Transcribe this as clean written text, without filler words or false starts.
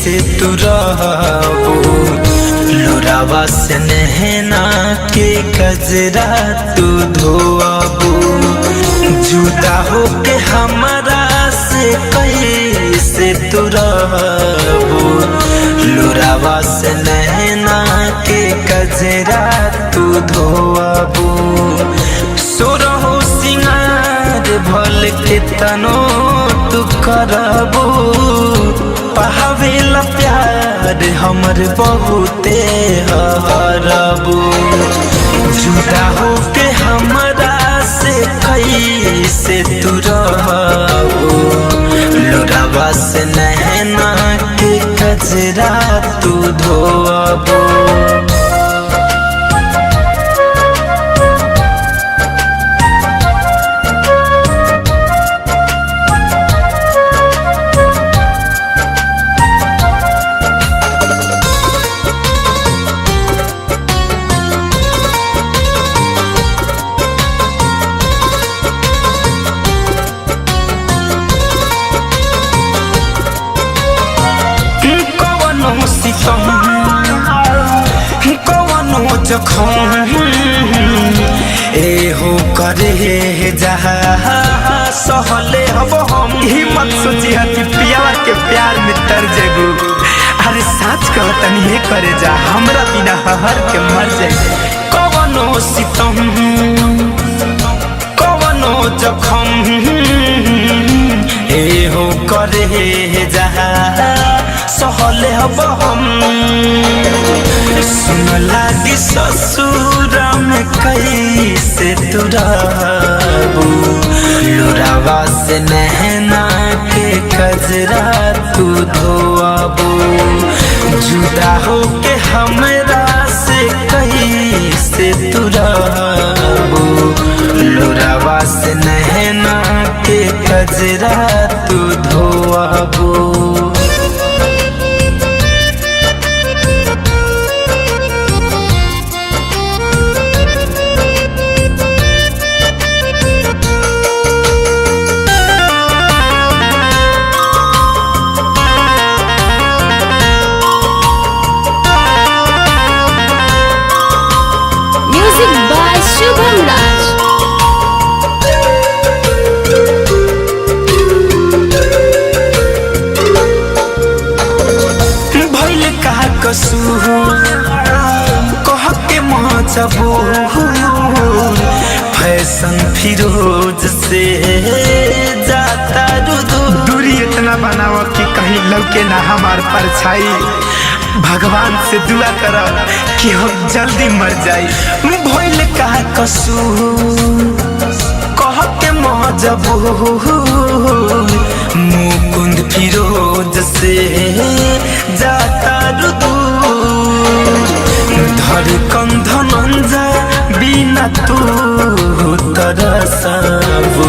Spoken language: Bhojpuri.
कैसे तू रहबू लोरावा से नहना के कजरा तू धोबू जुदा हो के हमारा से कैसे तू रहबू लोरावा से नहना के कजरा तू धोबू सोरहो सिंगार भल के तनो तू करबू पावेला प्यार हमर बहुते हरबू जुदा हो के हमरा से कैसे तू रहबू लोरावा से नहना के कजरा तू धोबू। कवनो जखम एहो करे जहा सहले हब हम हिम्मत सोची हती पियावा के प्यार में तर जेबू अरे साच कहतनी हे करे जा हमरा बिना हर के मर जाए कवनो सितम कवनो जखम एहो करे जहा सहले हब हम सुन लागी ससुर में कैसे तू रहबू लोरावा से नहना के कजरा तू धोबू जुदा हो के हमरा से कैसे तू रहबू लोरावा से नहना के कजरा तू धोबू। कह के मजबूर फैशन फिरोज से जाता दूरी इतना बनावा कि कहीं लौके ना हमार परछाई भगवान से दुआ कर कि हम जल्दी मर जाई भइल का कसूर कह के मजबूर मुकुंद फिरोज से जाता धड़कन धनंजय बिना तू तरसबू